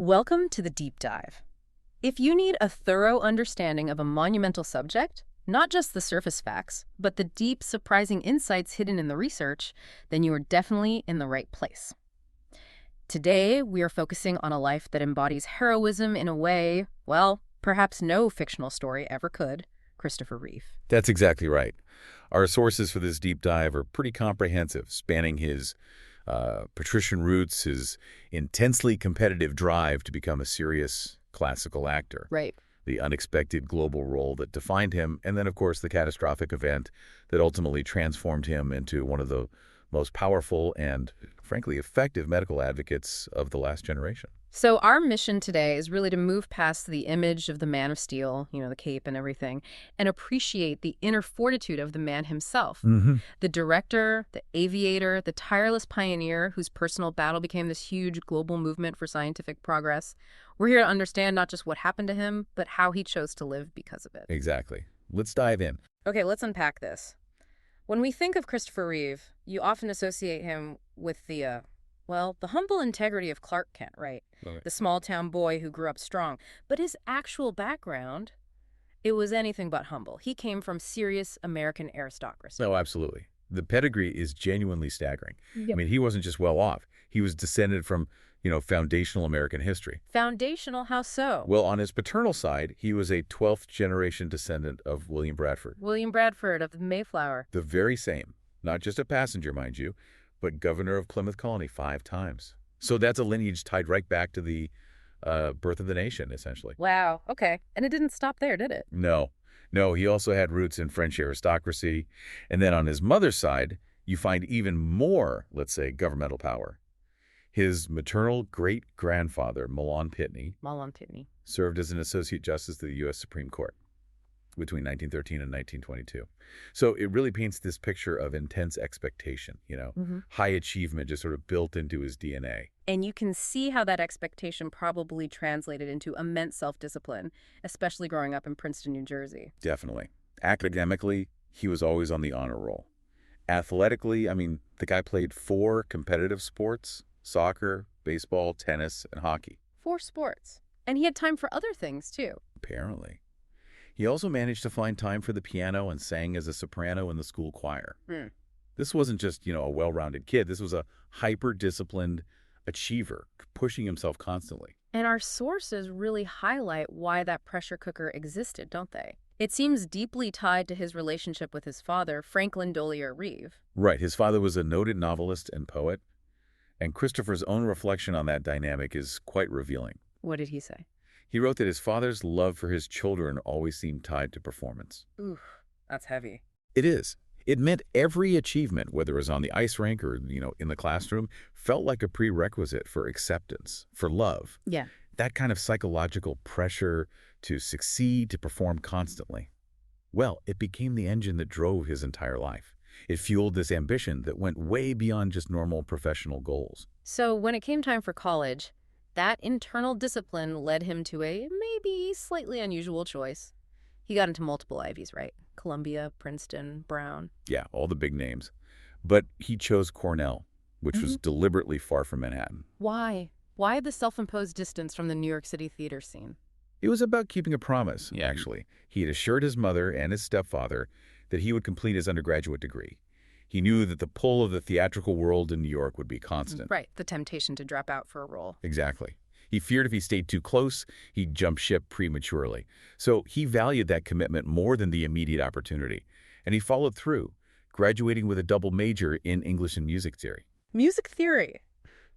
Welcome to the Deep Dive. If you need a thorough understanding of a monumental subject, not just the surface facts, but the deep, surprising insights hidden in the research, then you are definitely in the right place. Today, we are focusing on a life that embodies heroism in a way, well, perhaps no fictional story ever could, Christopher Reeve. That's exactly right. Our sources for this deep dive are pretty comprehensive, spanning his patrician roots, his intensely competitive drive to become a serious classical actor, Right. the unexpected global role that defined him, and then, of course, the catastrophic event that ultimately transformed him into one of the most powerful and, frankly, effective medical advocates of the last generation. So our mission today is really to move past the image of the man of steel, the cape and everything, and appreciate the inner fortitude of the man himself. The director, the aviator, the tireless pioneer whose personal battle became this huge global movement for scientific progress. We're here to understand not just what happened to him, but how he chose to live because of it. Exactly. Let's dive in. Okay, let's unpack this. When we think of Christopher Reeve, you often associate him with the humble integrity of Clark Kent, right? Okay. The small-town boy who grew up strong. But his actual background, it was anything but humble. He came from serious American aristocracy. No, absolutely. The pedigree is genuinely staggering. Yep. I mean, he wasn't just well off. He was descended from, foundational American history. Foundational? How so? Well, on his paternal side, he was a 12th generation descendant of William Bradford. William Bradford of the Mayflower. The very same. Not just a passenger, mind you, but governor of Plymouth Colony 5 times. So that's a lineage tied right back to the birth of the nation, essentially. Wow, okay. And it didn't stop there, did it? No, he also had roots in French aristocracy. And then on his mother's side, you find even more, let's say, governmental power. His maternal great-grandfather, Milan Pitney, served as an associate justice to the U.S. Supreme Court between 1913 and 1922. So it really paints this picture of intense expectation, high achievement just sort of built into his DNA. And you can see how that expectation probably translated into immense self-discipline, especially growing up in Princeton, New Jersey. Definitely. Academically, he was always on the honor roll. Athletically, the guy played 4 competitive sports: soccer, baseball, tennis, and hockey. 4 sports. And he had time for other things, too. Apparently. He also managed to find time for the piano and sang as a soprano in the school choir. This wasn't just, a well-rounded kid. This was a hyper-disciplined achiever, pushing himself constantly. And our sources really highlight why that pressure cooker existed, don't they? It seems deeply tied to his relationship with his father, Franklin Dollier Reeve. Right. His father was a noted novelist and poet, and Christopher's own reflection on that dynamic is quite revealing. What did he say? He wrote that his father's love for his children always seemed tied to performance. Oof, that's heavy. It is. It meant every achievement, whether it was on the ice rink or, in the classroom, felt like a prerequisite for acceptance, for love. Yeah. That kind of psychological pressure to succeed, to perform constantly. Well, it became the engine that drove his entire life. It fueled this ambition that went way beyond just normal professional goals. So when it came time for college, that internal discipline led him to a maybe slightly unusual choice. He got into multiple Ivies, right? Columbia, Princeton, Brown. Yeah, all the big names. But he chose Cornell, which was deliberately far from Manhattan. Why? Why the self-imposed distance from the New York City theater scene? It was about keeping a promise, actually. He had assured his mother and his stepfather that he would complete his undergraduate degree. He knew that the pull of the theatrical world in New York would be constant. Right, the temptation to drop out for a role. Exactly. He feared if he stayed too close, he'd jump ship prematurely. So he valued that commitment more than the immediate opportunity. And he followed through, graduating with a double major in English and music theory. Music theory.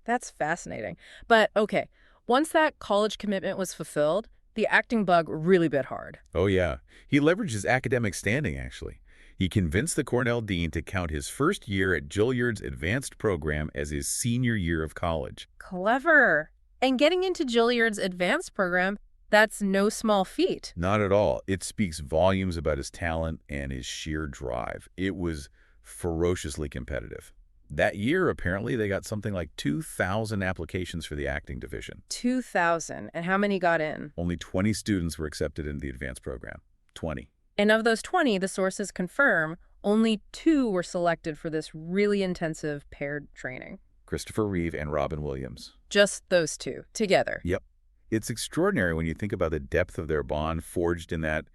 That's fascinating. But, okay, once that college commitment was fulfilled, the acting bug really bit hard. Oh, yeah. He leveraged his academic standing, actually. He convinced the Cornell dean to count his first year at Juilliard's advanced program as his senior year of college. Clever. And getting into Juilliard's advanced program, that's no small feat. Not at all. It speaks volumes about his talent and his sheer drive. It was ferociously competitive. That year, apparently, they got something like 2,000 applications for the acting division. 2,000. And how many got in? Only 20 students were accepted into the advanced program. 20. And of those 20, the sources confirm only 2 were selected for this really intensive paired training. Christopher Reeve and Robin Williams. Just those 2, together. Yep. It's extraordinary when you think about the depth of their bond forged in that,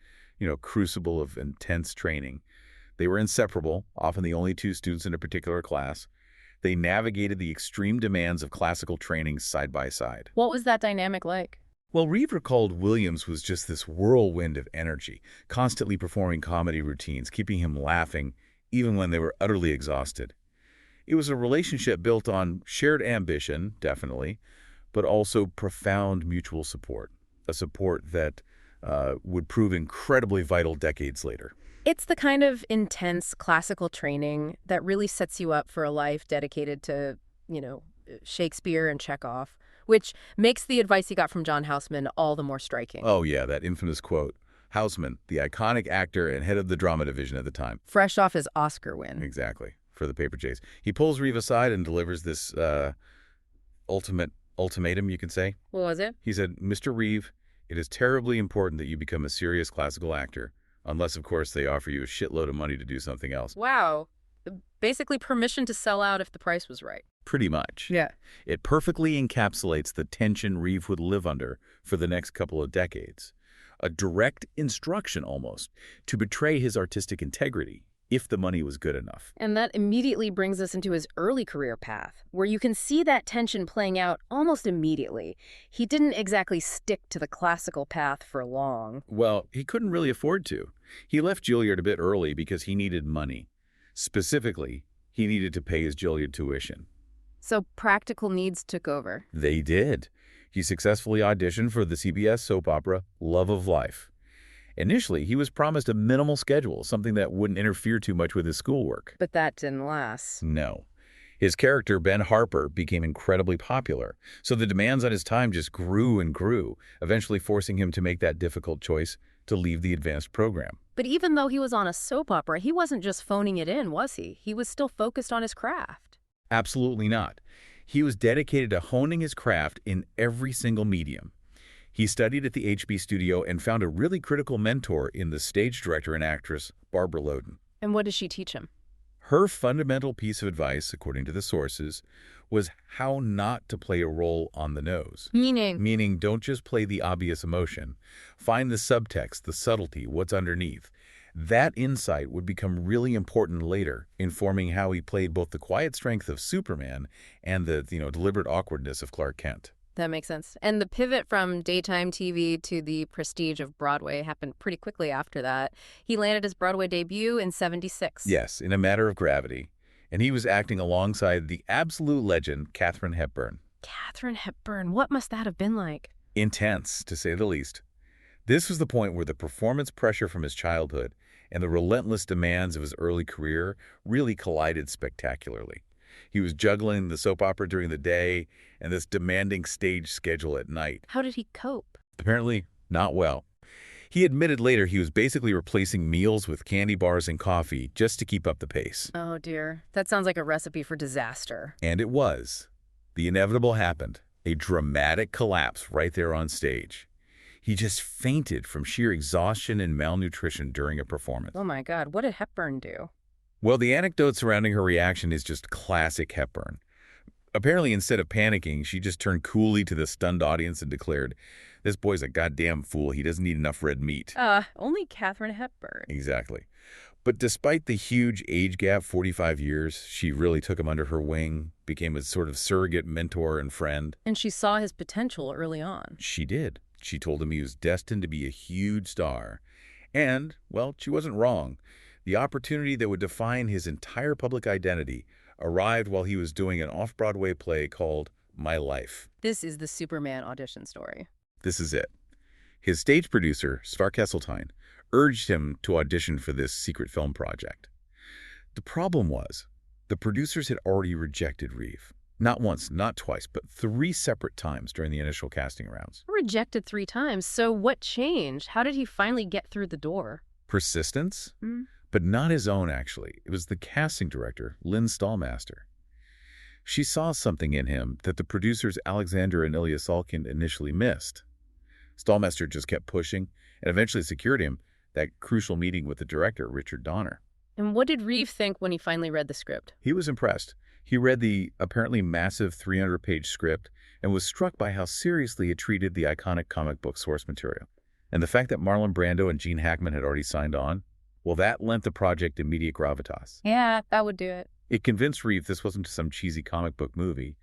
crucible of intense training. They were inseparable, often the only two students in a particular class. They navigated the extreme demands of classical training side by side. What was that dynamic like? Well, Reeve recalled Williams was just this whirlwind of energy, constantly performing comedy routines, keeping him laughing even when they were utterly exhausted. It was a relationship built on shared ambition, definitely, but also profound mutual support, a support that would prove incredibly vital decades later. It's the kind of intense classical training that really sets you up for a life dedicated to, Shakespeare and Chekhov, which makes the advice he got from John Houseman all the more striking. Oh, yeah, that infamous quote. Houseman, the iconic actor and head of the drama division at the time. Fresh off his Oscar win. Exactly, for The Paper Chase. He pulls Reeve aside and delivers this ultimatum, you can say. What was it? He said, "Mr. Reeve, it is terribly important that you become a serious classical actor, unless, of course, they offer you a shitload of money to do something else." Wow. Basically permission to sell out if the price was right. Pretty much. Yeah. It perfectly encapsulates the tension Reeve would live under for the next couple of decades. A direct instruction, almost, to betray his artistic integrity if the money was good enough. And that immediately brings us into his early career path, where you can see that tension playing out almost immediately. He didn't exactly stick to the classical path for long. Well, he couldn't really afford to. He left Juilliard a bit early because he needed money. Specifically, he needed to pay his Juilliard tuition. So practical needs took over. They did. He successfully auditioned for the CBS soap opera Love of Life. Initially, he was promised a minimal schedule, something that wouldn't interfere too much with his schoolwork. But that didn't last. No. His character, Ben Harper, became incredibly popular, so the demands on his time just grew and grew, eventually forcing him to make that difficult choice to leave the advanced program. But even though he was on a soap opera, he wasn't just phoning it in, was he? He was still focused on his craft. Absolutely not. He was dedicated to honing his craft in every single medium. He studied at the HB studio and found a really critical mentor in the stage director and actress Barbara Loden. And what did she teach him? Her fundamental piece of advice, according to the sources, was how not to play a role on the nose. Meaning don't just play the obvious emotion. Find the subtext, the subtlety, what's underneath. That insight would become really important later, informing how he played both the quiet strength of Superman and the deliberate awkwardness of Clark Kent. That makes sense. And the pivot from daytime TV to the prestige of Broadway happened pretty quickly after that. He landed his Broadway debut in '76. Yes, in A Matter of Gravity. And he was acting alongside the absolute legend, Katharine Hepburn. Katharine Hepburn, what must that have been like? Intense, to say the least. This was the point where the performance pressure from his childhood and the relentless demands of his early career really collided spectacularly. He was juggling the soap opera during the day and this demanding stage schedule at night. How did he cope? Apparently, not well. He admitted later he was basically replacing meals with candy bars and coffee just to keep up the pace. Oh, dear. That sounds like a recipe for disaster. And it was. The inevitable happened. A dramatic collapse right there on stage. He just fainted from sheer exhaustion and malnutrition during a performance. Oh, my God. What did Hepburn do? Well, the anecdote surrounding her reaction is just classic Hepburn. Apparently, instead of panicking, she just turned coolly to the stunned audience and declared, "This boy's a goddamn fool. He doesn't eat enough red meat." Only Katharine Hepburn. Exactly. But despite the huge age gap, 45 years, she really took him under her wing, became a sort of surrogate mentor and friend. And she saw his potential early on. She did. She told him he was destined to be a huge star. And, well, she wasn't wrong. The opportunity that would define his entire public identity arrived while he was doing an off-Broadway play called My Life. This is the Superman audition story. This is it. His stage producer, Svar Kesseltine, urged him to audition for this secret film project. The problem was, the producers had already rejected Reeve. Not once, not twice, but 3 separate times during the initial casting rounds. Rejected 3 times. So what changed? How did he finally get through the door? Persistence? But not his own, actually. It was the casting director, Lynn Stallmaster. She saw something in him that the producers Alexander and Ilya Salkind initially missed. Stallmaster just kept pushing and eventually secured him that crucial meeting with the director, Richard Donner. And what did Reeve think when he finally read the script? He was impressed. He read the apparently massive 300-page script and was struck by how seriously it treated the iconic comic book source material. And the fact that Marlon Brando and Gene Hackman had already signed on, well, that lent the project immediate gravitas. Yeah, that would do it. It convinced Reeve this wasn't some cheesy comic book movie,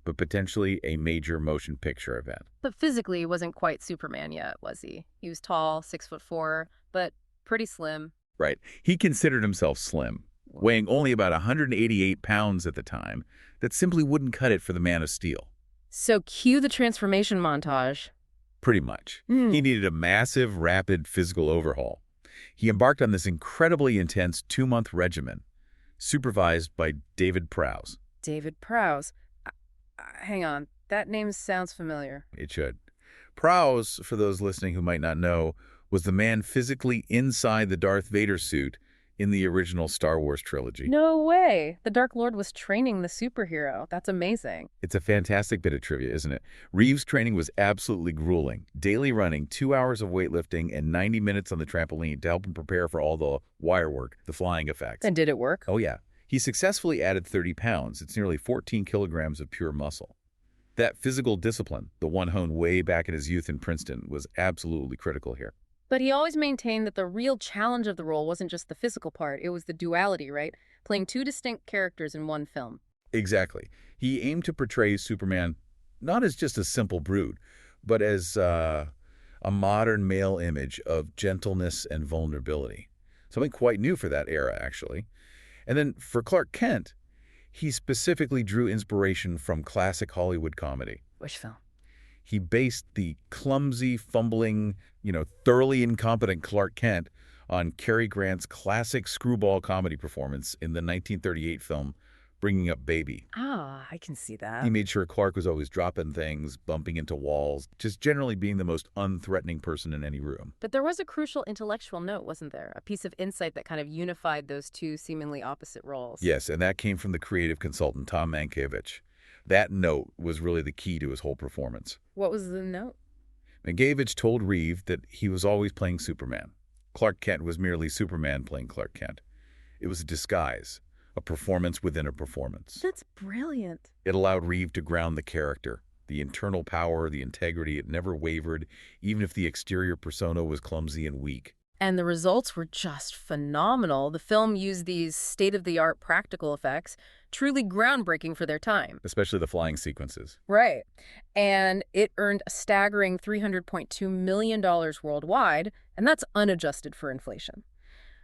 but potentially a major motion picture event. But physically, he wasn't quite Superman yet, was he? He was tall, 6'4", but pretty slim. Right. He considered himself slim, weighing only about 188 pounds at the time. That simply wouldn't cut it for the Man of Steel. So cue the transformation montage. Pretty much. He needed a massive, rapid physical overhaul. He embarked on this incredibly intense 2-month regimen, supervised by David Prowse. David Prowse. Hang on, that name sounds familiar. It should. Prowse, for those listening who might not know, was the man physically inside the Darth Vader suit in the original Star Wars trilogy. No way! The Dark Lord was training the superhero. That's amazing. It's a fantastic bit of trivia, isn't it? Reeves' training was absolutely grueling. Daily running, 2 hours of weightlifting, and 90 minutes on the trampoline to help him prepare for all the wire work, the flying effects. And did it work? Oh, yeah. He successfully added 30 pounds. It's nearly 14 kilograms of pure muscle. That physical discipline, the one honed way back in his youth in Princeton, was absolutely critical here. But he always maintained that the real challenge of the role wasn't just the physical part, it was the duality, right? Playing two distinct characters in one film. Exactly. He aimed to portray Superman not as just a simple brute, but as a modern male image of gentleness and vulnerability. Something quite new for that era, actually. And then for Clark Kent, he specifically drew inspiration from classic Hollywood comedy. Which film? He based the clumsy, fumbling, thoroughly incompetent Clark Kent on Cary Grant's classic screwball comedy performance in the 1938 film Bringing Up Baby. Ah, I can see that. He made sure Clark was always dropping things, bumping into walls, just generally being the most unthreatening person in any room. But there was a crucial intellectual note, wasn't there? A piece of insight that kind of unified those two seemingly opposite roles. Yes, and that came from the creative consultant, Tom Mankiewicz. That note was really the key to his whole performance. What was the note? Mankiewicz told Reeve that he was always playing Superman. Clark Kent was merely Superman playing Clark Kent. It was a disguise, a performance within a performance. That's brilliant. It allowed Reeve to ground the character, the internal power, the integrity. It never wavered, even if the exterior persona was clumsy and weak. And the results were just phenomenal. The film used these state-of-the-art practical effects, truly groundbreaking for their time. Especially the flying sequences. Right. And it earned a staggering $300.2 million worldwide, and that's unadjusted for inflation.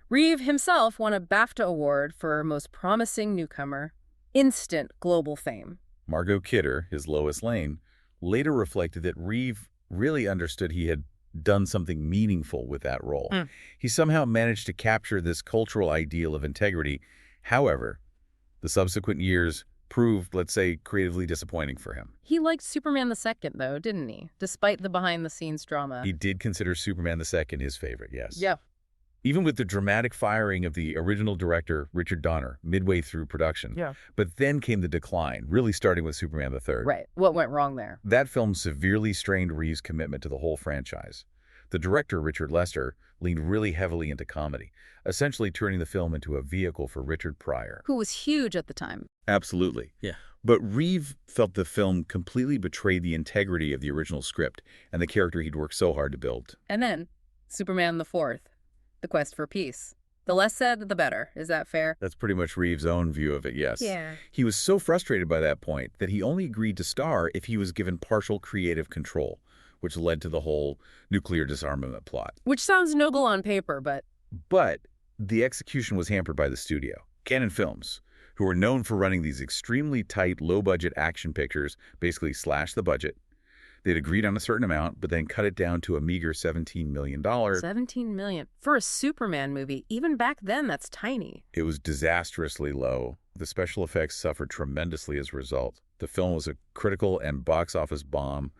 Reeve himself won a BAFTA award for Most Promising Newcomer. Instant global fame. Margot Kidder, his Lois Lane, later reflected that Reeve really understood he had done something meaningful with that role. He somehow managed to capture this cultural ideal of integrity. However, the subsequent years proved, let's say, creatively disappointing for him. He liked Superman II, though, didn't he? Despite the behind-the-scenes drama. He did consider Superman II his favorite, yes. Yeah. Even with the dramatic firing of the original director, Richard Donner, midway through production. Yeah. But then came the decline, really starting with Superman III. Right. What went wrong there? That film severely strained Reeves' commitment to the whole franchise. The director, Richard Lester, leaned really heavily into comedy, essentially turning the film into a vehicle for Richard Pryor. Who was huge at the time. Absolutely. Yeah. But Reeve felt the film completely betrayed the integrity of the original script and the character he'd worked so hard to build. And then, Superman IV. The Quest for Peace. The less said, the better. Is that fair? That's pretty much Reeves' own view of it, yes. Yeah. He was so frustrated by that point that he only agreed to star if he was given partial creative control, which led to the whole nuclear disarmament plot. Which sounds noble on paper, but... But the execution was hampered by the studio. Cannon Films, who were known for running these extremely tight, low-budget action pictures, basically slashed the budget. They'd agreed on a certain amount, but then cut it down to a meager $17 million. $17 million. For a Superman movie, even back then, that's tiny. It was disastrously low. The special effects suffered tremendously as a result. The film was a critical and box office bomb,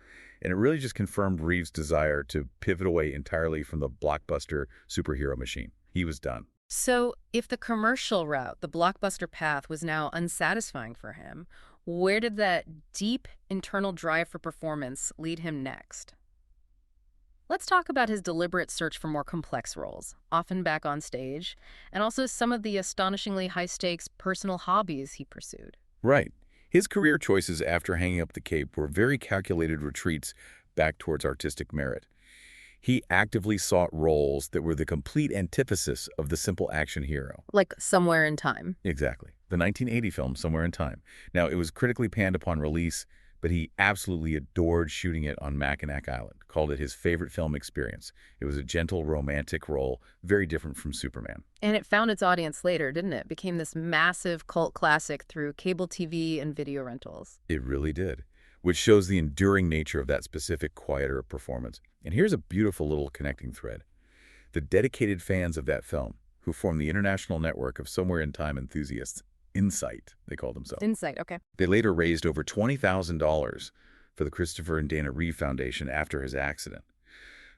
and it really just confirmed Reeves' desire to pivot away entirely from the blockbuster superhero machine. He was done. So, if the commercial route, the blockbuster path, was now unsatisfying for him, where did that deep internal drive for performance lead him next? Let's talk about his deliberate search for more complex roles, often back on stage, and also some of the astonishingly high-stakes personal hobbies he pursued. Right. His career choices after hanging up the cape were very calculated retreats back towards artistic merit. He actively sought roles that were the complete antithesis of the simple action hero. Like Somewhere in Time. Exactly. The 1980 film, Somewhere in Time. Now, it was critically panned upon release, but he absolutely adored shooting it on Mackinac Island, called it his favorite film experience. It was a gentle, romantic role, very different from Superman. And it found its audience later, didn't it? Became this massive cult classic through cable TV and video rentals. It really did, which shows the enduring nature of that specific, quieter performance. And here's a beautiful little connecting thread. The dedicated fans of that film, who form the international network of Somewhere in Time enthusiasts, Insight, they call themselves. Insight, okay. They later raised over $20,000 for the Christopher and Dana Reeve Foundation after his accident.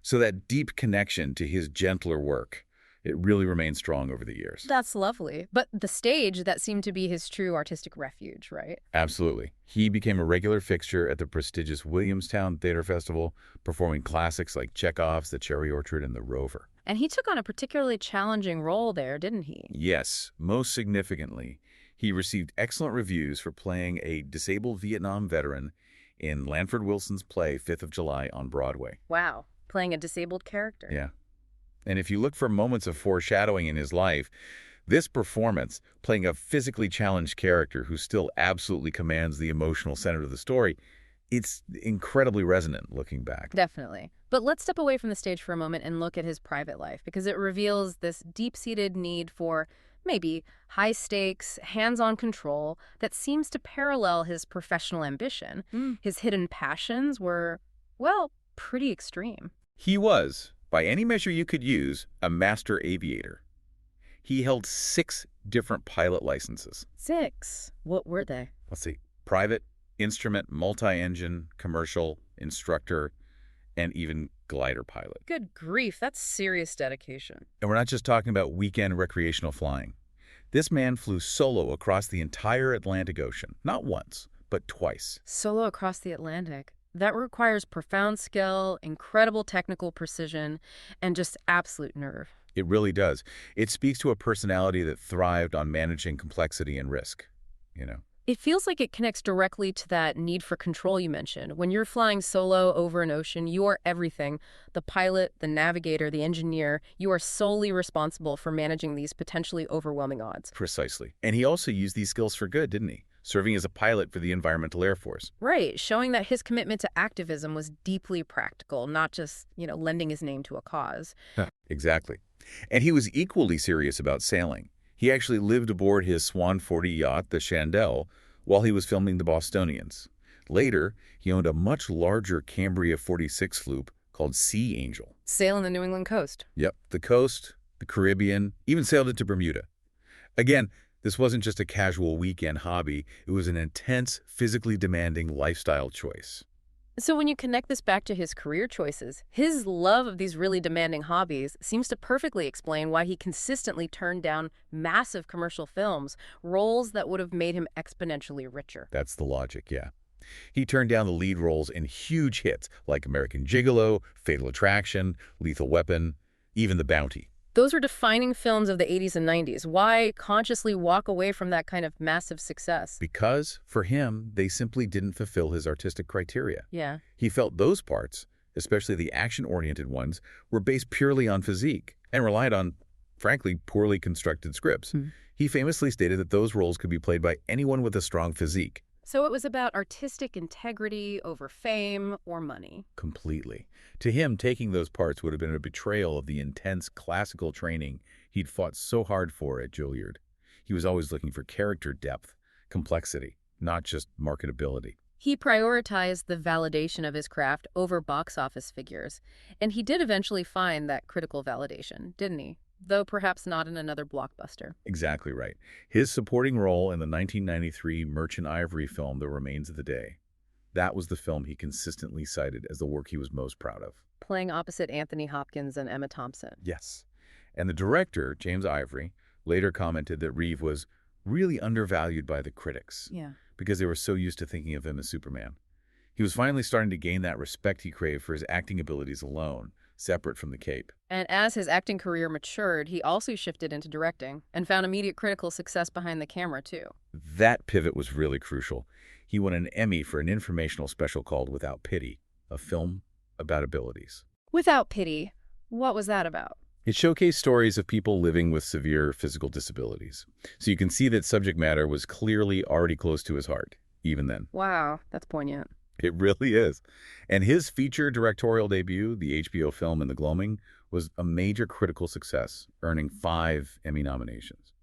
So that deep connection to his gentler work, it really remained strong over the years. That's lovely. But the stage, that seemed to be his true artistic refuge, right? Absolutely. He became a regular fixture at the prestigious Williamstown Theater Festival, performing classics like Chekhov's The Cherry Orchard and The Rover. And he took on a particularly challenging role there, didn't he? Yes, most significantly, he received excellent reviews for playing a disabled Vietnam veteran in Lanford Wilson's play 5th of July on Broadway. Wow, playing a disabled character. Yeah. And if you look for moments of foreshadowing in his life, this performance, playing a physically challenged character who still absolutely commands the emotional center of the story, it's incredibly resonant looking back. Definitely. But let's step away from the stage for a moment and look at his private life, because it reveals this deep-seated need for maybe high-stakes, hands-on control that seems to parallel his professional ambition. His hidden passions were, well, pretty extreme. He was, by any measure you could use, a master aviator. He held 6 different pilot licenses. 6? What were they? Let's see. Private, instrument, multi-engine, commercial, instructor, and even glider pilot. Good grief, that's serious dedication. And we're not just talking about weekend recreational flying. This man flew solo across the entire Atlantic Ocean, not once, but twice. Solo across the Atlantic. That requires profound skill, incredible technical precision, and just absolute nerve. It really does. It speaks to a personality that thrived on managing complexity and risk, you know. It feels like it connects directly to that need for control you mentioned. When you're flying solo over an ocean, you are everything. The pilot, the navigator, the engineer. You are solely responsible for managing these potentially overwhelming odds. Precisely. And he also used these skills for good, didn't he? Serving as a pilot for the Environmental Air Force. Right, showing that his commitment to activism was deeply practical, not just, lending his name to a cause. Exactly. And he was equally serious about sailing. He actually lived aboard his Swan 40 yacht, the Chandelle, while he was filming The Bostonians. Later, he owned a much larger Cambria 46 sloop called Sea Angel. Sailing the New England coast. Yep, the coast, the Caribbean, even sailed into Bermuda. Again, this wasn't just a casual weekend hobby. It was an intense, physically demanding lifestyle choice. So when you connect this back to his career choices, his love of these really demanding hobbies seems to perfectly explain why he consistently turned down massive commercial films, roles that would have made him exponentially richer. That's the logic, yeah. He turned down the lead roles in huge hits like American Gigolo, Fatal Attraction, Lethal Weapon, even The Bounty. Those were defining films of the 80s and 90s. Why consciously walk away from that kind of massive success? Because, for him, they simply didn't fulfill his artistic criteria. Yeah. He felt those parts, especially the action-oriented ones, were based purely on physique and relied on, frankly, poorly constructed scripts. He famously stated that those roles could be played by anyone with a strong physique. So it was about artistic integrity over fame or money. Completely. To him, taking those parts would have been a betrayal of the intense classical training he'd fought so hard for at Juilliard. He was always looking for character depth, complexity, not just marketability. He prioritized the validation of his craft over box office figures, and he did eventually find that critical validation, didn't he? Though perhaps not in another blockbuster. Exactly right. His supporting role in the 1993 Merchant Ivory film, The Remains of the Day, that was the film he consistently cited as the work he was most proud of. Playing opposite Anthony Hopkins and Emma Thompson. Yes. And the director, James Ivory, later commented that Reeve was really undervalued by the critics. Yeah. Because they were so used to thinking of him as Superman. He was finally starting to gain that respect he craved for his acting abilities alone, separate from the cape. And as his acting career matured, he also shifted into directing and found immediate critical success behind the camera, too. That pivot was really crucial. He won an Emmy for an informational special called Without Pity, a film about abilities. Without Pity, what was that about? It showcased stories of people living with severe physical disabilities. So you can see that subject matter was clearly already close to his heart, even then. Wow, that's poignant. It really is. And his feature directorial debut, the HBO film In the Gloaming, was a major critical success, earning 5 Emmy nominations.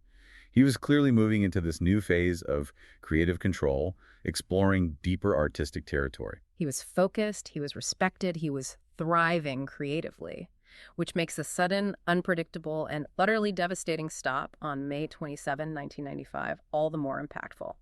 He was clearly moving into this new phase of creative control, exploring deeper artistic territory. He was focused, he was respected, he was thriving creatively, which makes the sudden, unpredictable, and utterly devastating stop on May 27, 1995, all the more impactful.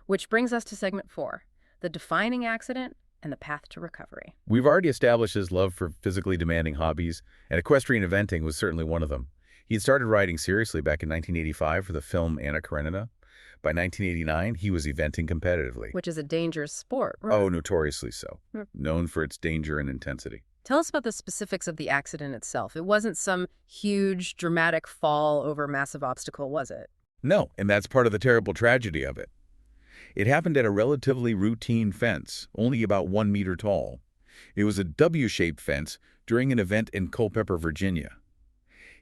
Which brings us to segment 4, the defining accident and the path to recovery. We've already established his love for physically demanding hobbies, and equestrian eventing was certainly one of them. He had started riding seriously back in 1985 for the film Anna Karenina. By 1989, he was eventing competitively. Which is a dangerous sport, right? Oh, notoriously so. Known for its danger and intensity. Tell us about the specifics of the accident itself. It wasn't some huge, dramatic fall over a massive obstacle, was it? No, and that's part of the terrible tragedy of it. It happened at a relatively routine fence, only about 1 meter tall. It was a W-shaped fence during an event in Culpeper, Virginia.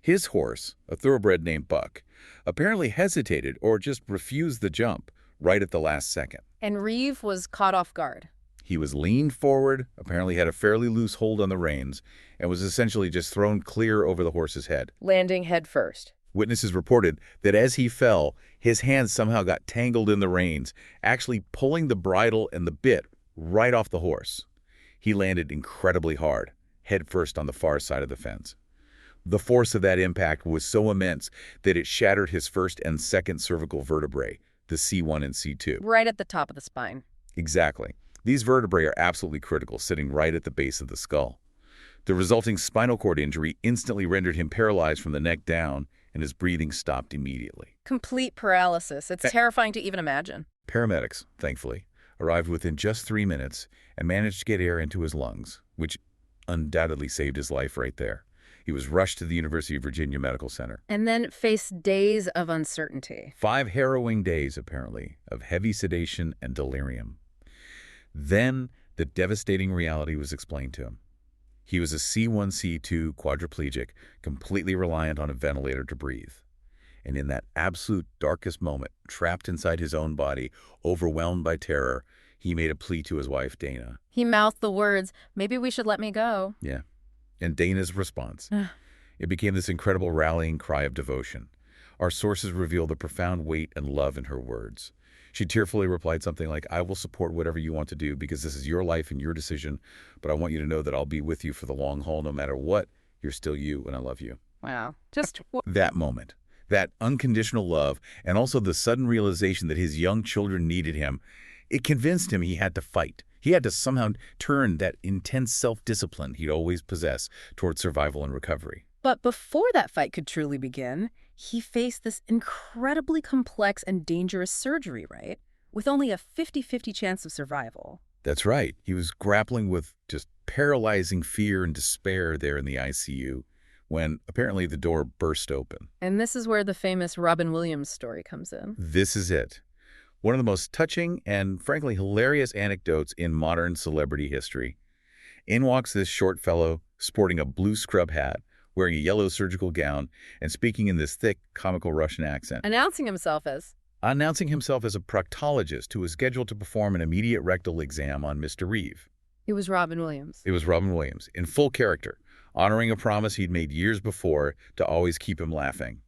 His horse, a thoroughbred named Buck, apparently hesitated or just refused the jump right at the last second. And Reeve was caught off guard. He was leaned forward, apparently had a fairly loose hold on the reins, and was essentially just thrown clear over the horse's head. Landing head first. Witnesses reported that as he fell, his hands somehow got tangled in the reins, actually pulling the bridle and the bit right off the horse. He landed incredibly hard, head first on the far side of the fence. The force of that impact was so immense that it shattered his first and second cervical vertebrae, the C1 and C2. Right at the top of the spine. Exactly. These vertebrae are absolutely critical, sitting right at the base of the skull. The resulting spinal cord injury instantly rendered him paralyzed from the neck down, and his breathing stopped immediately. Complete paralysis. It's terrifying to even imagine. Paramedics, thankfully, arrived within just 3 minutes and managed to get air into his lungs, which undoubtedly saved his life right there. He was rushed to the University of Virginia Medical Center. And then faced days of uncertainty. 5 harrowing days, apparently, of heavy sedation and delirium. Then, the devastating reality was explained to him. He was a C1, C2 quadriplegic, completely reliant on a ventilator to breathe. And in that absolute darkest moment, trapped inside his own body, overwhelmed by terror, he made a plea to his wife, Dana. He mouthed the words, "Maybe we should let me go." Yeah. And Dana's response. It became this incredible rallying cry of devotion. Our sources reveal the profound weight and love in her words. She tearfully replied something like, "I will support whatever you want to do because this is your life and your decision, but I want you to know that I'll be with you for the long haul no matter what. You're still you and I love you." Wow. Just that moment, that unconditional love, and also the sudden realization that his young children needed him, it convinced him he had to fight. He had to somehow turn that intense self-discipline he'd always possessed toward survival and recovery. But before that fight could truly begin, he faced this incredibly complex and dangerous surgery, right? With only a 50-50 chance of survival. That's right. He was grappling with just paralyzing fear and despair there in the ICU when apparently the door burst open. And this is where the famous Robin Williams story comes in. This is it. One of the most touching and frankly hilarious anecdotes in modern celebrity history. In walks this short fellow sporting a blue scrub hat, wearing a yellow surgical gown, and speaking in this thick, comical Russian accent. Announcing himself as a proctologist who was scheduled to perform an immediate rectal exam on Mr. Reeve. It was Robin Williams. It was Robin Williams, in full character, honoring a promise he'd made years before to always keep him laughing.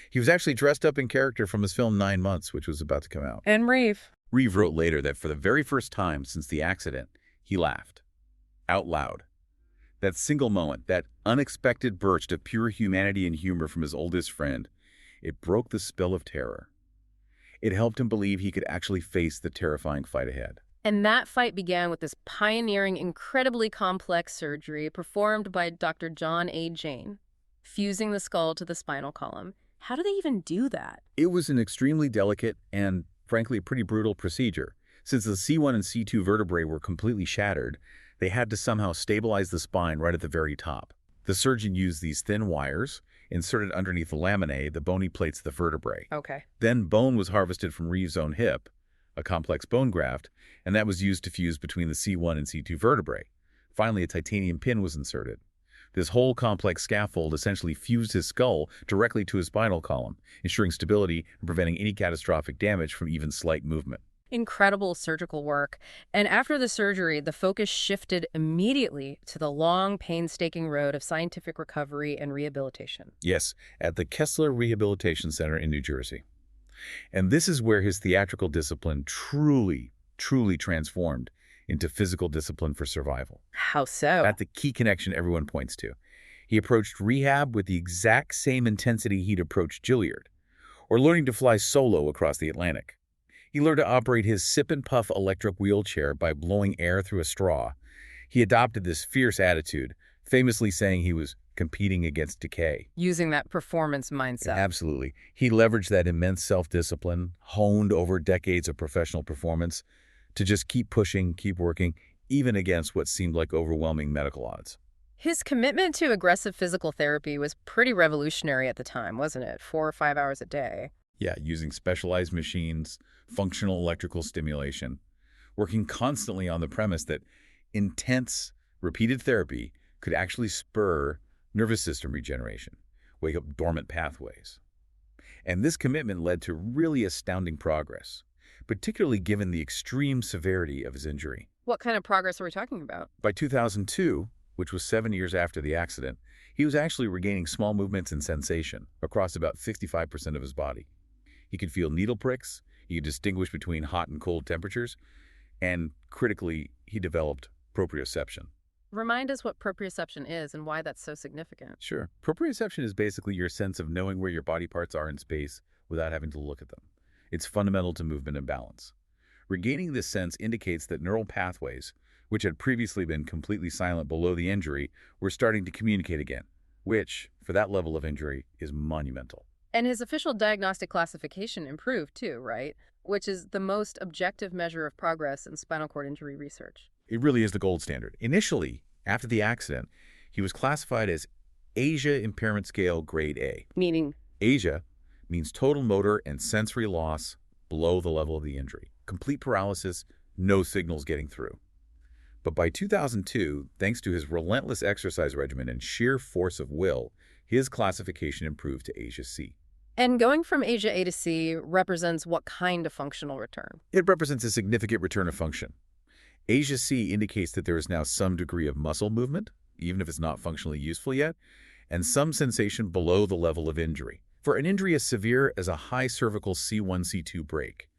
He was actually dressed up in character from his film 9 Months, which was about to come out. And Reeve. Reeve wrote later that for the very first time since the accident, he laughed. Out loud. That single moment, that unexpected burst of pure humanity and humor from his oldest friend, it broke the spell of terror. It helped him believe he could actually face the terrifying fight ahead. And that fight began with this pioneering, incredibly complex surgery performed by Dr. John A. Jane, fusing the skull to the spinal column. How do they even do that? It was an extremely delicate and, frankly, pretty brutal procedure. Since the C1 and C2 vertebrae were completely shattered, they had to somehow stabilize the spine right at the very top. The surgeon used these thin wires, inserted underneath the laminae, the bony plates of the vertebrae. Okay. Then bone was harvested from Reeve's own hip, a complex bone graft, and that was used to fuse between the C1 and C2 vertebrae. Finally, a titanium pin was inserted. This whole complex scaffold essentially fused his skull directly to his spinal column, ensuring stability and preventing any catastrophic damage from even slight movement. Incredible surgical work. And after the surgery, the focus shifted immediately to the long, painstaking road of scientific recovery and rehabilitation. Yes, at the Kessler Rehabilitation Center in New Jersey. And this is where his theatrical discipline truly transformed into physical discipline for survival. How so? That's the key connection everyone points to. He approached rehab with the exact same intensity he'd approached Gilliard, or learning to fly solo across the Atlantic. He learned to operate his sip-and-puff electric wheelchair by blowing air through a straw. He adopted this fierce attitude, famously saying he was competing against decay. Using that performance mindset. Absolutely. He leveraged that immense self-discipline, honed over decades of professional performance, to just keep pushing, keep working, even against what seemed like overwhelming medical odds. His commitment to aggressive physical therapy was pretty revolutionary at the time, wasn't it? 4 or 5 hours a day. Yeah, using specialized machines, functional electrical stimulation, working constantly on the premise that intense, repeated therapy could actually spur nervous system regeneration, wake up dormant pathways. And this commitment led to really astounding progress, particularly given the extreme severity of his injury. What kind of progress are we talking about? By 2002, which was 7 years after the accident, he was actually regaining small movements and sensation across about 65% of his body. He could feel needle pricks, he could distinguish between hot and cold temperatures, and critically, he developed proprioception. Remind us what proprioception is and why that's so significant. Sure. Proprioception is basically your sense of knowing where your body parts are in space without having to look at them. It's fundamental to movement and balance. Regaining this sense indicates that neural pathways, which had previously been completely silent below the injury, were starting to communicate again, which, for that level of injury, is monumental. And his official diagnostic classification improved too, right? Which is the most objective measure of progress in spinal cord injury research. It really is the gold standard. Initially, after the accident, he was classified as ASIA Impairment Scale Grade A. Meaning? ASIA means total motor and sensory loss below the level of the injury. Complete paralysis, no signals getting through. But by 2002, thanks to his relentless exercise regimen and sheer force of will, his classification improved to ASIA C. And going from ASIA A to C represents what kind of functional return? It represents a significant return of function. ASIA C indicates that there is now some degree of muscle movement, even if it's not functionally useful yet, and some sensation below the level of injury. For an injury as severe as a high cervical C1-C2 break,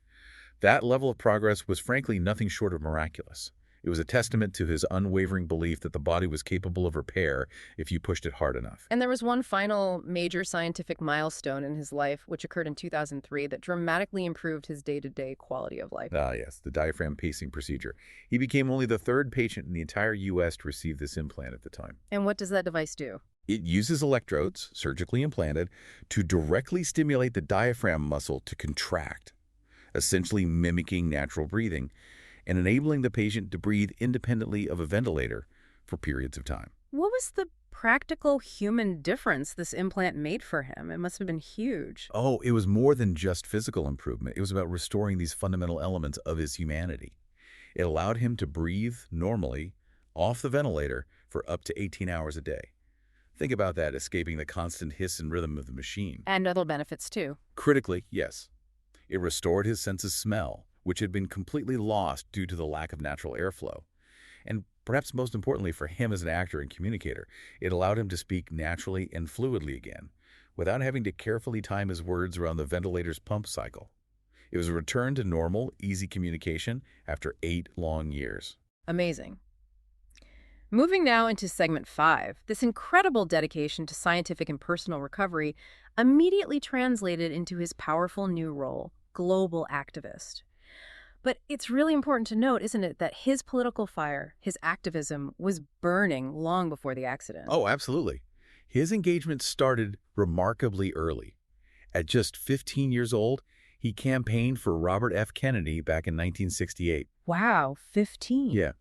that level of progress was frankly nothing short of miraculous. It was a testament to his unwavering belief that the body was capable of repair if you pushed it hard enough. And there was one final major scientific milestone in his life, which occurred in 2003, that dramatically improved his day-to-day quality of life. Ah, yes, the diaphragm pacing procedure. He became only the third patient in the entire U.S. to receive this implant at the time. And what does that device do? It uses electrodes, surgically implanted, to directly stimulate the diaphragm muscle to contract, essentially mimicking natural breathing, and enabling the patient to breathe independently of a ventilator for periods of time. What was the practical human difference this implant made for him? It must have been huge. Oh, it was more than just physical improvement. It was about restoring these fundamental elements of his humanity. It allowed him to breathe normally off the ventilator for up to 18 hours a day. Think about that, escaping the constant hiss and rhythm of the machine. And other benefits too. Critically, yes. It restored his sense of smell, which had been completely lost due to the lack of natural airflow. And perhaps most importantly for him as an actor and communicator, it allowed him to speak naturally and fluidly again, without having to carefully time his words around the ventilator's pump cycle. It was a return to normal, easy communication after 8 long years. Amazing. Moving now into segment 5, this incredible dedication to scientific and personal recovery immediately translated into his powerful new role, global activist. But it's really important to note, isn't it, that his political fire, his activism, was burning long before the accident. Oh, absolutely. His engagement started remarkably early. At just 15 years old, he campaigned for Robert F. Kennedy back in 1968. Wow, 15. Yeah.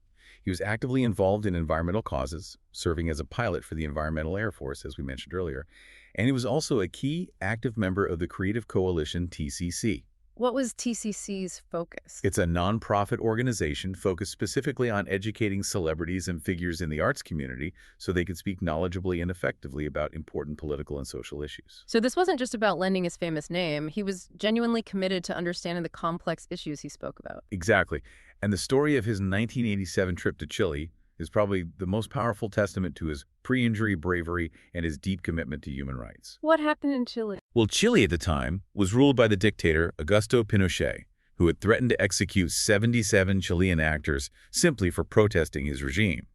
He was actively involved in environmental causes, serving as a pilot for the Environmental Air Force, as we mentioned earlier, and he was also a key active member of the Creative Coalition TCC. What was TCC's focus? It's a nonprofit organization focused specifically on educating celebrities and figures in the arts community so they could speak knowledgeably and effectively about important political and social issues. So this wasn't just about lending his famous name. He was genuinely committed to understanding the complex issues he spoke about. Exactly. And the story of his 1987 trip to Chile is probably the most powerful testament to his pre-injury bravery and his deep commitment to human rights. What happened in Chile? Well, Chile at the time was ruled by the dictator Augusto Pinochet, who had threatened to execute 77 Chilean actors simply for protesting his regime.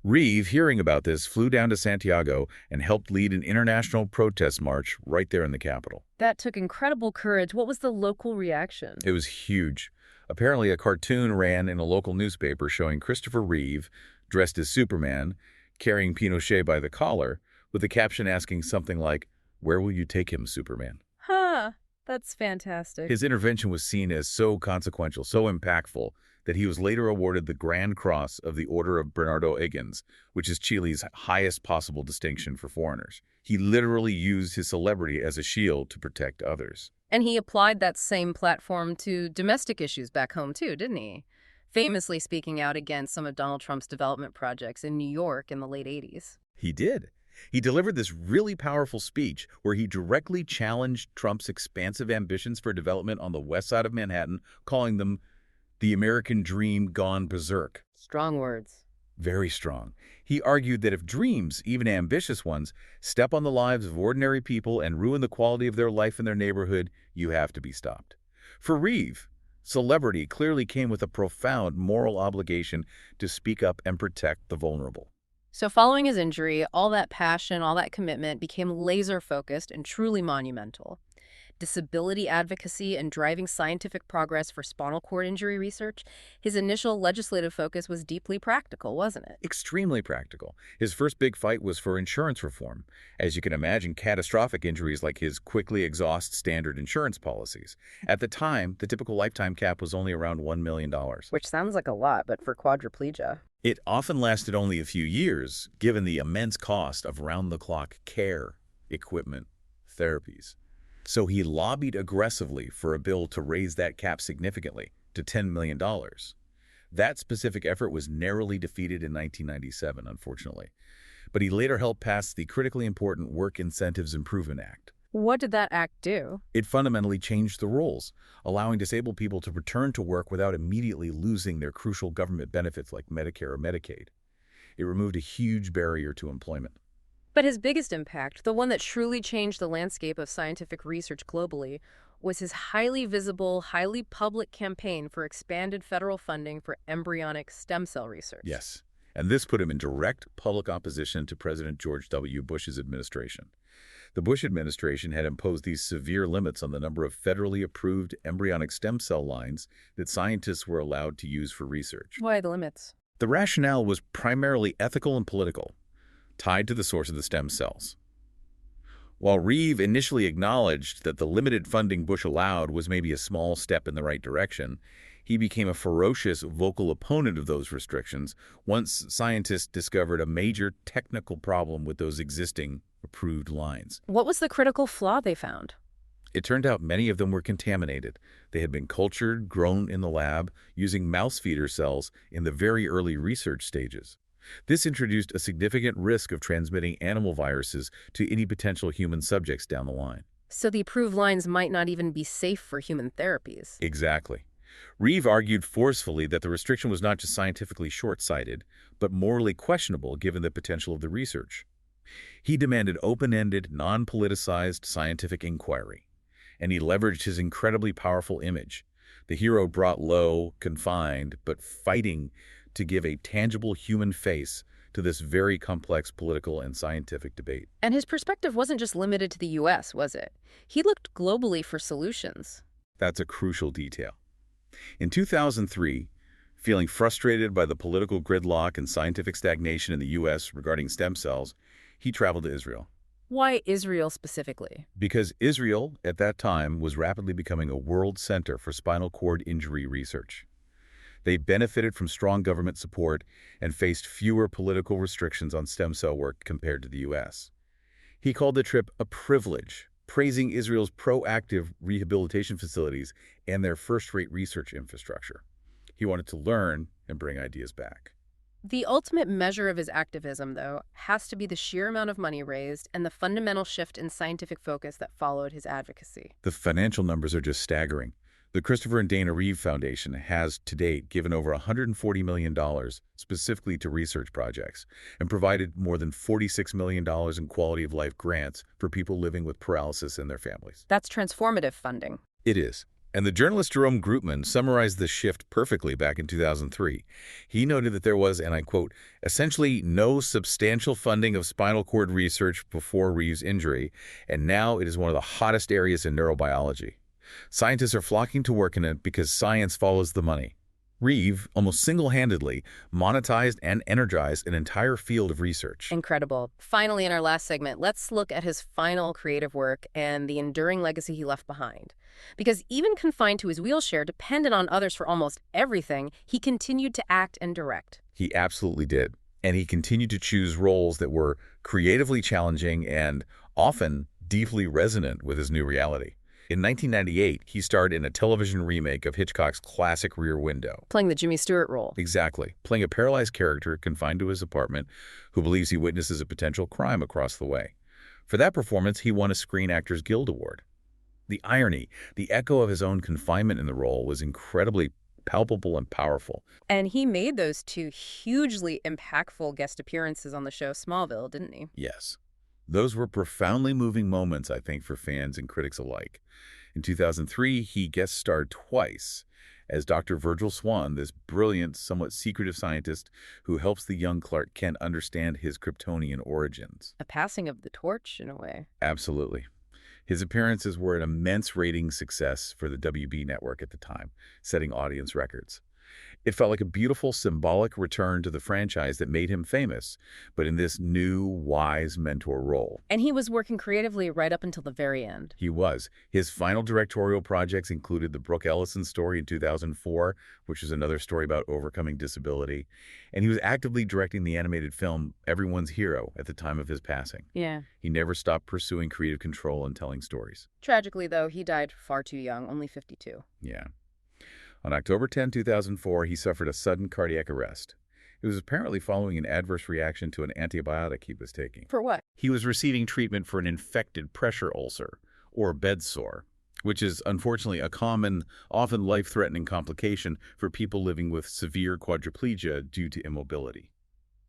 Reeve, hearing about this, flew down to Santiago and helped lead an international protest march right there in the capital. That took incredible courage. What was the local reaction? It was huge. Apparently, a cartoon ran in a local newspaper showing Christopher Reeve, dressed as Superman, carrying Pinochet by the collar, with the caption asking something like, "Where will you take him, Superman?" Huh, that's fantastic. His intervention was seen as so consequential, so impactful, that he was later awarded the Grand Cross of the Order of Bernardo Higgins, which is Chile's highest possible distinction for foreigners. He literally used his celebrity as a shield to protect others. And he applied that same platform to domestic issues back home too, didn't he? Famously speaking out against some of Donald Trump's development projects in New York in the late 80s. He did. He delivered this really powerful speech where he directly challenged Trump's expansive ambitions for development on the west side of Manhattan, calling them the American dream gone berserk. Strong words. Very strong. He argued that if dreams, even ambitious ones, step on the lives of ordinary people and ruin the quality of their life in their neighborhood, you have to be stopped. For Reeve, celebrity clearly came with a profound moral obligation to speak up and protect the vulnerable. So following his injury, all that passion, all that commitment became laser-focused and truly monumental. Disability advocacy and driving scientific progress for spinal cord injury research, his initial legislative focus was deeply practical, wasn't it? Extremely practical. His first big fight was for insurance reform. As you can imagine, catastrophic injuries like his quickly exhaust standard insurance policies. At the time, the typical lifetime cap was only around $1 million. Which sounds like a lot, but for quadriplegia. It often lasted only a few years, given the immense cost of round-the-clock care, equipment, therapies. So he lobbied aggressively for a bill to raise that cap significantly to $10 million. That specific effort was narrowly defeated in 1997, unfortunately. But he later helped pass the critically important Work Incentives Improvement Act. What did that act do? It fundamentally changed the rules, allowing disabled people to return to work without immediately losing their crucial government benefits like Medicare or Medicaid. It removed a huge barrier to employment. But his biggest impact, the one that truly changed the landscape of scientific research globally, was his highly visible, highly public campaign for expanded federal funding for embryonic stem cell research. Yes, and this put him in direct public opposition to President George W. Bush's administration. The Bush administration had imposed these severe limits on the number of federally approved embryonic stem cell lines that scientists were allowed to use for research. Why the limits? The rationale was primarily ethical and political, tied to the source of the stem cells. While Reeve initially acknowledged that the limited funding Bush allowed was maybe a small step in the right direction, he became a ferocious vocal opponent of those restrictions once scientists discovered a major technical problem with those existing approved lines. What was the critical flaw they found? It turned out many of them were contaminated. They had been cultured, grown in the lab, using mouse feeder cells in the very early research stages. This introduced a significant risk of transmitting animal viruses to any potential human subjects down the line. So the approved lines might not even be safe for human therapies. Exactly. Reeve argued forcefully that the restriction was not just scientifically short-sighted, but morally questionable given the potential of the research. He demanded open-ended, non-politicized scientific inquiry, and he leveraged his incredibly powerful image. The hero brought low, confined, but fighting to give a tangible human face to this very complex political and scientific debate. And his perspective wasn't just limited to the U.S., was it? He looked globally for solutions. That's a crucial detail. In 2003, feeling frustrated by the political gridlock and scientific stagnation in the U.S. regarding stem cells, he traveled to Israel. Why Israel specifically? Because Israel, at that time, was rapidly becoming a world center for spinal cord injury research. They benefited from strong government support and faced fewer political restrictions on stem cell work compared to the U.S. He called the trip a privilege, praising Israel's proactive rehabilitation facilities and their first-rate research infrastructure. He wanted to learn and bring ideas back. The ultimate measure of his activism, though, has to be the sheer amount of money raised and the fundamental shift in scientific focus that followed his advocacy. The financial numbers are just staggering. The Christopher and Dana Reeve Foundation has, to date, given over $140 million specifically to research projects and provided more than $46 million in quality-of-life grants for people living with paralysis and their families. That's transformative funding. It is. And the journalist Jerome Groopman summarized this shift perfectly back in 2003. He noted that there was, and I quote, essentially no substantial funding of spinal cord research before Reeve's injury, and now it is one of the hottest areas in neurobiology. Scientists are flocking to work in it because science follows the money. Reeve almost single-handedly monetized and energized an entire field of research. Incredible. Finally, in our last segment, let's look at his final creative work and the enduring legacy he left behind. Because even confined to his wheelchair, dependent on others for almost everything, he continued to act and direct. He absolutely did. And he continued to choose roles that were creatively challenging and often deeply resonant with his new reality. In 1998, he starred in a television remake of Hitchcock's classic Rear Window. Playing the Jimmy Stewart role. Exactly. Playing a paralyzed character confined to his apartment who believes he witnesses a potential crime across the way. For that performance, he won a Screen Actors Guild Award. The irony, the echo of his own confinement in the role was incredibly palpable and powerful. And he made those two hugely impactful guest appearances on the show Smallville, didn't he? Yes. Those were profoundly moving moments, I think, for fans and critics alike. In 2003, he guest starred twice as Dr. Virgil Swan, this brilliant, somewhat secretive scientist who helps the young Clark Kent understand his Kryptonian origins. A passing of the torch, in a way. Absolutely. His appearances were an immense ratings success for the WB network at the time, setting audience records. It felt like a beautiful, symbolic return to the franchise that made him famous, but in this new, wise mentor role. And he was working creatively right up until the very end. He was. His final directorial projects included the Brooke Ellison story in 2004, which was another story about overcoming disability. And he was actively directing the animated film Everyone's Hero at the time of his passing. Yeah. He never stopped pursuing creative control and telling stories. Tragically, though, he died far too young, only 52. Yeah. On October 10, 2004, he suffered a sudden cardiac arrest. It was apparently following an adverse reaction to an antibiotic he was taking. For what? He was receiving treatment for an infected pressure ulcer, or bed sore, which is unfortunately a common, often life-threatening complication for people living with severe quadriplegia due to immobility.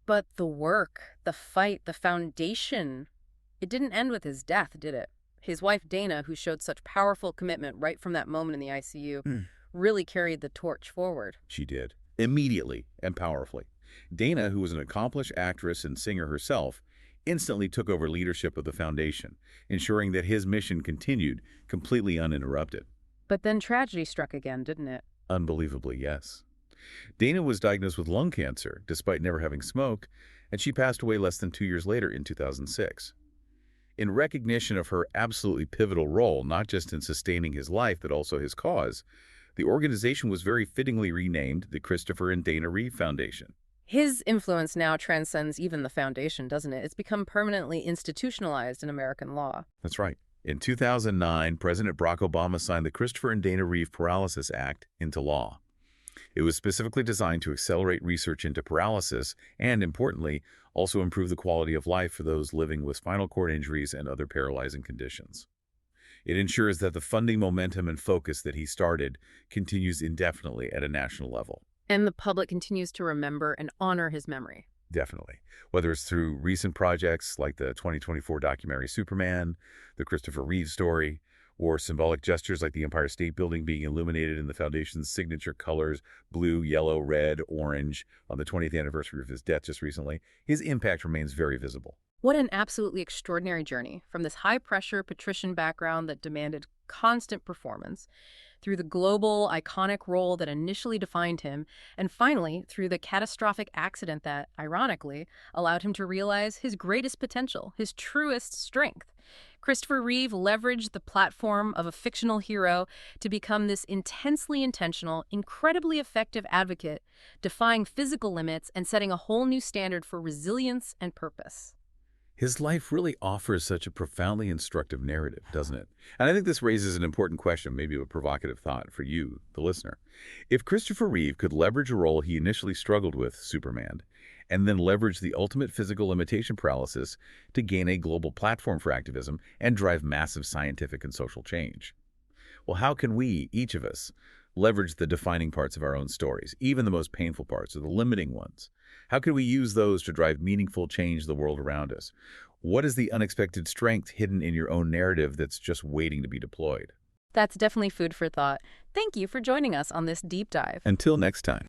But the work, the fight, the foundation, it didn't end with his death, did it? His wife, Dana, who showed such powerful commitment right from that moment in the ICU, really carried the torch forward. She did, immediately and powerfully. Dana, who was an accomplished actress and singer herself, instantly took over leadership of the foundation, ensuring that his mission continued completely uninterrupted. But then tragedy struck again, didn't it? Unbelievably, yes. Dana was diagnosed with lung cancer, despite never having smoked, and she passed away less than 2 years later in 2006. In recognition of her absolutely pivotal role, not just in sustaining his life, but also his cause, the organization was very fittingly renamed the Christopher and Dana Reeve Foundation. His influence now transcends even the foundation, doesn't it? It's become permanently institutionalized in American law. That's right. In 2009, President Barack Obama signed the Christopher and Dana Reeve Paralysis Act into law. It was specifically designed to accelerate research into paralysis and, importantly, also improve the quality of life for those living with spinal cord injuries and other paralyzing conditions. It ensures that the funding momentum and focus that he started continues indefinitely at a national level. And the public continues to remember and honor his memory. Definitely. Whether it's through recent projects like the 2024 documentary Superman, the Christopher Reeve story, or symbolic gestures like the Empire State Building being illuminated in the Foundation's signature colors, blue, yellow, red, orange, on the 20th anniversary of his death just recently, his impact remains very visible. What an absolutely extraordinary journey, from this high-pressure patrician background that demanded constant performance, through the global, iconic role that initially defined him, and finally through the catastrophic accident that, ironically, allowed him to realize his greatest potential, his truest strength. Christopher Reeve leveraged the platform of a fictional hero to become this intensely intentional, incredibly effective advocate, defying physical limits and setting a whole new standard for resilience and purpose. His life really offers such a profoundly instructive narrative, doesn't it? And I think this raises an important question, maybe a provocative thought for you, the listener. If Christopher Reeve could leverage a role he initially struggled with, Superman, and then leverage the ultimate physical limitation paralysis to gain a global platform for activism and drive massive scientific and social change, well, how can we, each of us, leverage the defining parts of our own stories, even the most painful parts or the limiting ones? How can we use those to drive meaningful change in the world around us? What is the unexpected strength hidden in your own narrative that's just waiting to be deployed? That's definitely food for thought. Thank you for joining us on this deep dive. Until next time.